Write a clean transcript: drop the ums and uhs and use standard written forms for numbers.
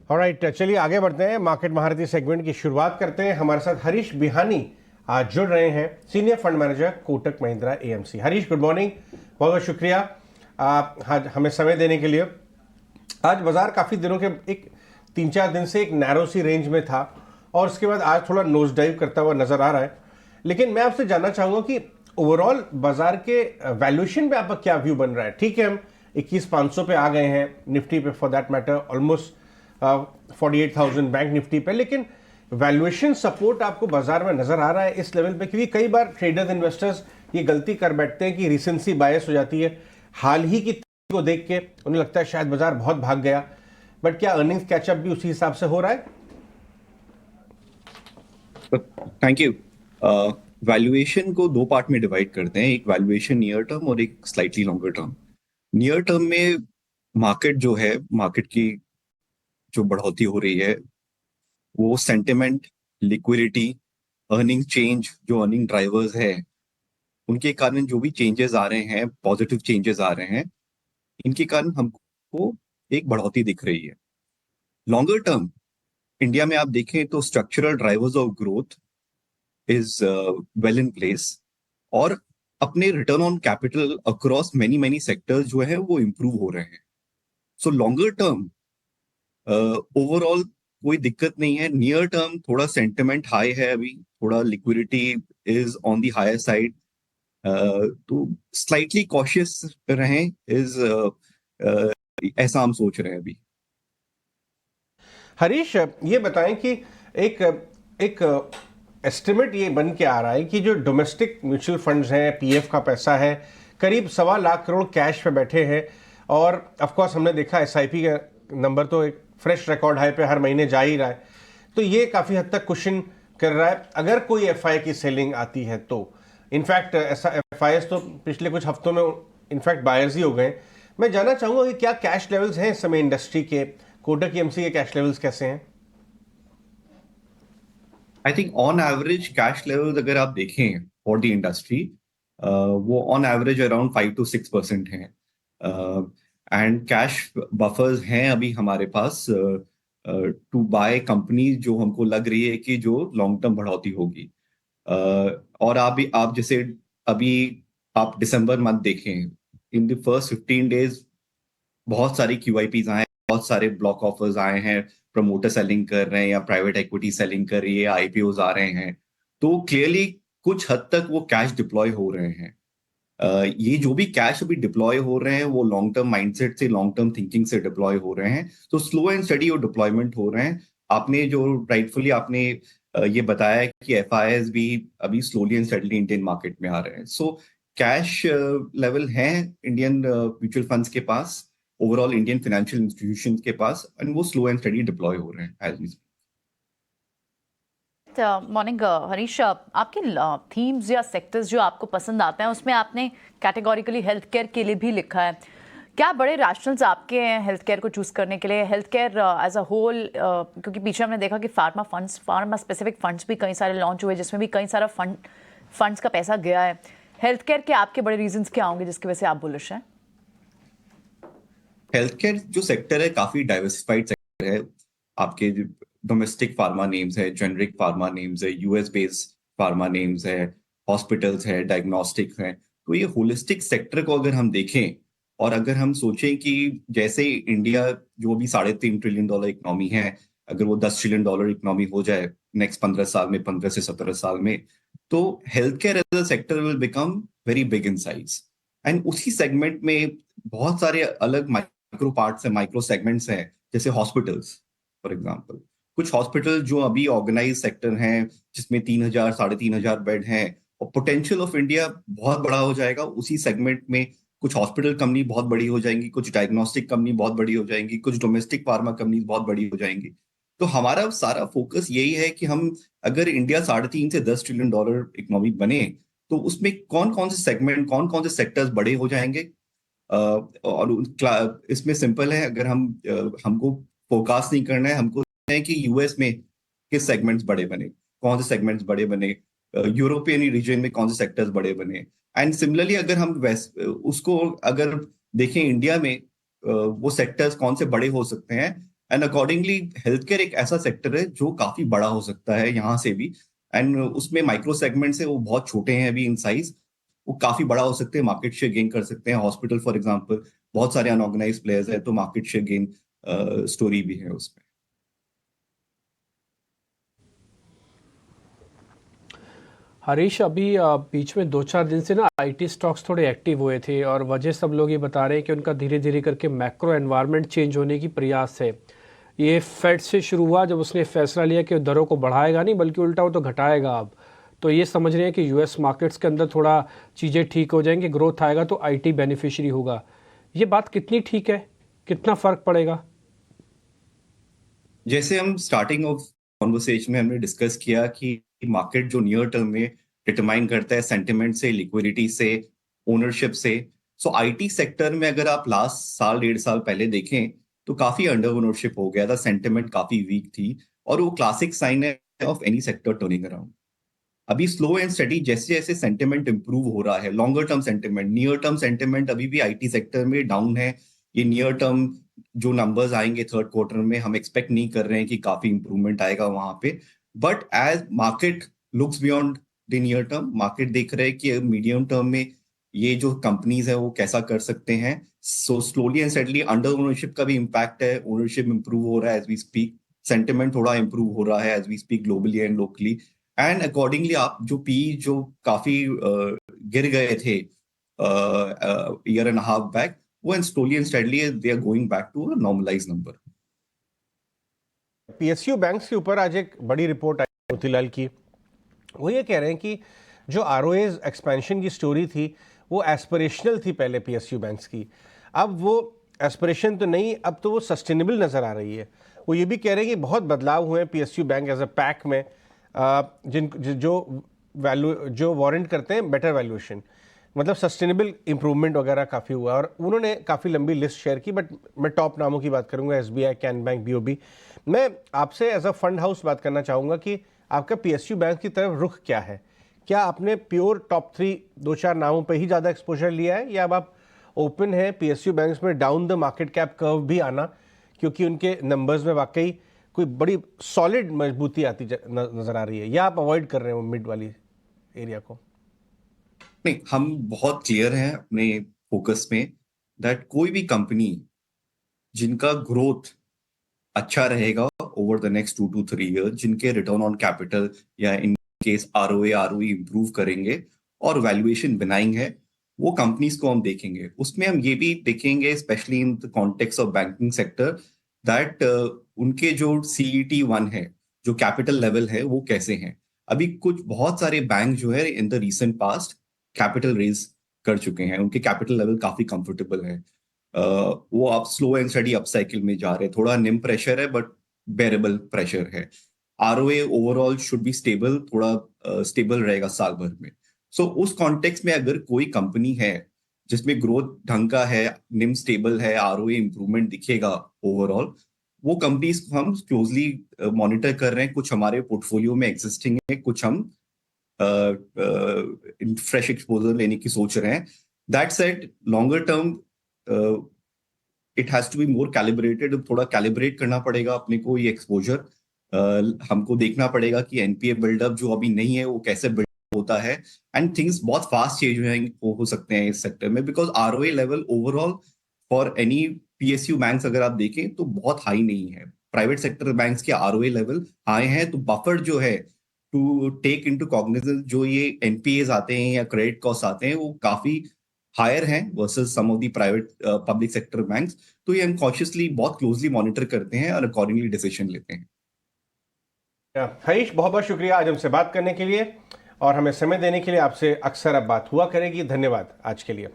Alright, चलिए आगे बढ़ते हैं। मार्केट महारथी सेगमेंट की शुरुआत करते हैं। हमारे साथ हरीश बिहानी आज जुड़ रहे हैं, senior fund manager Kotak Mahindra AMC. Harish, good morning, बहुत बहुत शुक्रिया आप हमें समय देने के लिए। आज बाजार काफ़ी दिनों के एक 3-4 दिन से एक नैरो सी रेंज में था और उसके बाद आज थोड़ा नोज डाइव करता हुआ नजर आ रहा है। लेकिन मैं आपसे जानना चाहूँगा कि ओवरऑल बाजार के वैल्यूएशन पे आपका क्या व्यू बन रहा है? ठीक है, हम 21,500 पे आ गए हैं, निफ्टी पे for that matter almost 48,000 bank Nifty पे, लेकिन वैल्यूएशन सपोर्ट आपको बाजार में नजर आ रहा है इस लेवल पे? क्योंकि कई बार ट्रेडर्स इन्वेस्टर्स ये गलती कर बैठते हैं कि रिसेंसी बायस हो जाती है, हाल ही की को देख के उन्हें लगता है शायद बाजार बहुत भाग गया, बट क्या अर्निंग्स कैचअप भी उसी हिसाब से हो रहा है? Thank you. वैल्यूएशन को दो पार्ट में डिवाइड करते हैं, एक वैल्यूएशन नियर टर्म और एक slightly longer term. Near term में मार्केट की जो बढ़ोतरी हो रही है वो सेंटिमेंट, लिक्विडिटी, अर्निंग चेंज, जो अर्निंग ड्राइवर्स है उनके कारण जो भी चेंजेस आ रहे हैं, पॉजिटिव चेंजेस आ रहे हैं, इनके कारण हमको एक बढ़ोतरी दिख रही है। लॉन्गर टर्म इंडिया में आप देखें तो structural drivers of growth is well in place, और अपने return on capital across many many sectors जो है वो इम्प्रूव हो रहे हैं। सो लॉन्गर टर्म ओवरऑल कोई दिक्कत नहीं है। नियर टर्म थोड़ा सेंटिमेंट हाई है, अभी थोड़ा liquidity is on the higher side, तो स्लाइटली कॉशियस रहें इज ऐसा हम सोच रहे हैं अभी। हरीश, ये बताएं कि एक एक एस्टिमेट ये बन के आ रहा है कि जो डोमेस्टिक म्यूचुअल फंड्स हैं, पीएफ का पैसा है, करीब 1.25 करोड़ कैश पे बैठे हैं। और ऑफ कोर्स हमने देखा एसआईपी का नंबर तो एक फ्रेश रिकॉर्ड हाई पे हर महीने जा ही रहा है, तो ये काफ़ी हद तक कुशन कर रहा है अगर कोई एफआई की सेलिंग आती है तो। इनफैक्ट ऐसा एफआईएस तो पिछले कुछ हफ्तों में इनफैक्ट बायर्स ही हो गए। मैं जानना चाहूंगा कि क्या कैश लेवल्स हैं इस समय इंडस्ट्री के, कोटक एएमसी के कैश लेवल्स कैसे हैं? I think on average cash levels अगर आप देखें फॉर द इंडस्ट्री, वो ऑन एवरेज अराउंड 5 to 6% हैं, एंड कैश बफर्स हैं अभी हमारे पास टू बाय कंपनी जो हमको लग रही है कि जो लॉन्ग टर्म बढ़ोतरी होगी। और आप जैसे अभी आप दिसंबर मंथ देखें, इन द फर्स्ट 15 डेज बहुत सारी क्यूआईपीज आए हैं, बहुत सारे ब्लॉक ऑफर्स आए हैं, प्रमोटर सेलिंग कर रहे हैं या प्राइवेट इक्विटी सेलिंग कर रही है, आईपीओज आ रहे हैं। तो क्लियरली कुछ हद तक वो कैश डिप्लॉय हो रहे हैं। ये जो भी कैश अभी डिप्लॉय हो रहे हैं वो लॉन्ग टर्म माइंडसेट से, लॉन्ग टर्म थिंकिंग से डिप्लॉय हो रहे हैं, तो स्लो एंड स्टडी वो डिप्लॉयमेंट हो रहे हैं। आपने जो राइटफुली आपने ये बताया है कि एफआईएस भी अभी slowly and steadily Indian market में आ रहे हैं। सो कैश लेवल है इंडियन म्यूचुअल फंड्स के पास, ओवरऑल इंडियन फाइनेंशियल इंस्टीट्यूशंस के पास, एंड वो स्लो एंड स्टडी डिप्लॉय हो रहे हैं एज वी। मॉर्निंग हरीश, आपके थीम्स या सेक्टर्स जो आपको पसंद आते हैं उसमें आपने कैटेगोरिकली हेल्थ केयर के लिए भी लिखा है। क्या बड़े रैशनल्स आपके हैं हेल्थ केयर को चूज करने के लिए? Health care as a whole, क्योंकि पीछे हमने देखा कि फार्मा स्पेसिफिक फंड्स भी कई सारे लॉन्च हुए जिसमें भी कई सारा फंड्स का पैसा गया है। हेल्थ केयर के आपके बड़े रीजंस क्या होंगे जिसकी वजह से आप बुलिश हैं? हेल्थ केयर जो सेक्टर है काफी डाइवर्सिफाइड सेक्टर है। आपके डोमेस्टिक फार्मा नेम्स है, जेनरिक फार्मा नेम्स है, यूएस बेस्ड फार्मा नेम्स है, हॉस्पिटल्स है, डायग्नोस्टिक्स है। तो ये होलिस्टिक सेक्टर को अगर हम देखें और अगर हम सोचें कि जैसे इंडिया जो भी $3.5 ट्रिलियन इकोनॉमी है, अगर वो $10 ट्रिलियन इकोनॉमी हो जाए नेक्स्ट 15 साल में, 15 से 17 साल में, तो health care as a sector will become very big in size. And उसी सेगमेंट में बहुत सारे अलग माइक्रो पार्ट्स है, माइक्रो सेगमेंट्स हैं, जैसे हॉस्पिटल्स फॉर एग्जांपल। कुछ हॉस्पिटल जो अभी ऑर्गेनाइज सेक्टर हैं जिसमें 3,000 3,500 बेड हैं, और पोटेंशियल ऑफ इंडिया बहुत बड़ा हो जाएगा उसी सेगमेंट में। कुछ हॉस्पिटल कंपनी बहुत बड़ी हो जाएंगी, कुछ डायग्नोस्टिक कंपनी बहुत बड़ी हो जाएंगी, कुछ डोमेस्टिक फार्मा कंपनी बहुत बड़ी हो जाएंगी। तो हमारा सारा फोकस यही है कि हम अगर इंडिया 3.5 से 10 ट्रिलियन डॉलर इकोनॉमी बने, तो उसमें कौन कौन से सेगमेंट, कौन कौन से सेक्टर्स बड़े हो जाएंगे। और इसमें सिंपल है, अगर हमको फोरकास्ट नहीं करना है, हमको है कि यूएस में किस सेगमेंट्स बड़े बने, कौन से सेगमेंट्स बड़े बने, यूरोपियन रीजन में कौन से सेक्टर्स बड़े बने। एंड सिमिलरली अगर हम उसको अगर देखें इंडिया में वो सेक्टर्स कौन से बड़े हो सकते हैं, एंड अकॉर्डिंगली हेल्थ केयर एक ऐसा सेक्टर है जो काफी बड़ा हो सकता है यहाँ से भी, एंड उसमें माइक्रो सेगमेंट्स है वो बहुत छोटे हैं अभी इन साइज, वो काफी बड़ा हो सकते हैं, मार्केट शेयर गेन कर सकते हैं। हॉस्पिटल फॉर एग्जांपल बहुत सारे अनऑर्गेनाइज प्लेयर्स है, तो मार्केट शेयर गेन स्टोरी भी है उसमें। हरीश, अभी बीच में 2-4 दिन से ना आईटी स्टॉक्स थोड़े एक्टिव हुए थे और वजह सब लोग ये बता रहे हैं कि उनका धीरे धीरे करके मैक्रो एनवायरनमेंट चेंज होने की प्रयास है। ये फेड से शुरू हुआ जब उसने फैसला लिया कि दरों को बढ़ाएगा नहीं बल्कि उल्टा वो तो घटाएगा अब। तो ये समझ रहे हैं कि यूएस मार्केट्स के अंदर थोड़ा चीज़ें ठीक हो जाएंगी, ग्रोथ आएगा तो आईटी बेनिफिशियरी होगा। ये बात कितनी ठीक है, कितना फ़र्क पड़ेगा? जैसे हम स्टार्टिंग ऑफ कॉन्वर्सेशन में हमने डिस्कस किया कि मार्केट जो नियर टर्म में डिटरमाइन करता है सेंटिमेंट से, लिक्विडिटी से, ओनरशिप से। सो आईटी सेक्टर में अगर आप लास्ट साल 1.5 साल पहले देखें तो काफी अंडर ओनरशिप हो गया था, सेंटिमेंट काफी वीक थी, और वो क्लासिक साइन है of any sector turning around. अभी स्लो एंड स्टडी जैसे जैसे सेंटिमेंट इंप्रूव हो रहा है, longer term sentiment, near term sentiment अभी भी आईटी सेक्टर में डाउन है। ये नियर टर्म जो नंबर्स आएंगे थर्ड क्वार्टर में, हम एक्सपेक्ट नहीं कर रहे हैं कि काफी इंप्रूवमेंट आएगा वहां पे। But as market looks beyond the near term, market देख रहे हैं कि मीडियम टर्म में ये जो कंपनीज है वो कैसा कर सकते हैं। So slowly and steadily under ownership का भी इम्पैक्ट है, ओनरशिप इंप्रूव हो रहा है एज वी स्पीक, सेंटिमेंट थोड़ा इंप्रूव हो रहा है as we speak globally and locally. And accordingly आप जो पी जो काफी गिर गए थे ईयर एंड हाफ बैक, वो and slowly and steadily they are going back to a normalised number. PSU banks के ऊपर आज एक बड़ी रिपोर्ट आई मोतीलाल की। वो ये कह रहे हैं कि जो आरओएज एक्सपेंशन की स्टोरी थी वो एस्पिरेशनल थी पहले पीएसयू बैंक्स की, अब वो एस्पिरेशन तो नहीं, अब तो वो सस्टेनेबल नज़र आ रही है। वो ये भी कह रहे हैं कि बहुत बदलाव हुए हैं PSU bank as a pack में, जो वारंट करते हैं बेटर वैल्यूएशन, मतलब सस्टेनेबल इंप्रूवमेंट वगैरह काफ़ी हुआ। और उन्होंने काफ़ी लंबी लिस्ट शेयर की, बट मैं टॉप नामों की बात करूंगा, एसबीआई, कैन बैंक, बीओबी। मैं आपसे एज अ फंड हाउस बात करना चाहूँगा कि आपका पीएसयू बैंक की तरफ रुख क्या है? क्या आपने प्योर टॉप 3 2-4 नामों पे ही ज़्यादा एक्सपोजर लिया है, या अब आप ओपन है पीएसयू बैंक्स में down the market cap curve भी आना, क्योंकि उनके नंबर्स में वाकई कोई बड़ी सॉलिड मजबूती आती नज़र आ रही है, या आप अवॉइड कर रहे हैं वो मिड वाली एरिया को? नहीं, हम बहुत क्लियर हैं अपने फोकस में दैट कोई भी कंपनी जिनका ग्रोथ अच्छा रहेगा over the next 2 to 3 year, जिनके रिटर्न ऑन कैपिटल या in case ROA ROE improve करेंगे और वैल्यूएशन बिनाइंग है, वो कंपनीज को हम देखेंगे। उसमें हम ये भी देखेंगे specially in the context of banking sector that उनके जो CET1 है, जो कैपिटल लेवल है, वो कैसे हैं। अभी कुछ बहुत सारे बैंक जो है in the recent past capital raise कर चुके हैं, उनके कैपिटल लेवल काफी कंफर्टेबल है। वो आप slow and study up cycle में जा रहे हैं, थोड़ा निम प्रेशर है बट बेरेबल प्रेशर है। ROA overall should be stable, थोड़ा स्टेबल रहेगा साल भर में। सो उस कॉन्टेक्स्ट में अगर कोई कंपनी है जिसमें ग्रोथ ढंग का है, निम स्टेबल है, आरओए इंप्रूवमेंट दिखेगा ओवरऑल, वो कंपनीज को हम क्लोजली मॉनिटर कर रहे हैं। कुछ हमारे पोर्टफोलियो में एग्जिस्टिंग है, कुछ हम फ्रेश एक्सपोजर लेने की सोच रहे हैं। That said, longer term it has to be more calibrated, थोड़ा कैलिब्रेट करना पड़ेगा अपने को ये एक्सपोजर। हमको देखना पड़ेगा कि एनपीए बिल्डअप जो अभी नहीं है वो कैसे बिल्ड होता है, एंड थिंग्स बहुत फास्ट चेंज हो सकते हैं इस सेक्टर में, because ROA level overall for any PSU banks अगर आप देखें तो बहुत हाई नहीं है। प्राइवेट सेक्टर बैंक्स के आरओए लेवल हाई हैं, तो बफर जो है टू टेक इनटू कॉग्निजेंस जो ये एनपीएज आते हैं या क्रेडिट कॉस्ट आते हैं, वो काफी हायर हैं versus some of the private public sector banks. तो ये हम कॉन्शियसली बहुत क्लोजली मॉनिटर करते हैं और अकॉर्डिंगली डिसीजन लेते हैं। हरीश, बहुत बहुत शुक्रिया आज हमसे बात करने के लिए और हमें समय देने के लिए। आपसे अक्सर अब बात हुआ करेगी। धन्यवाद आज के लिए।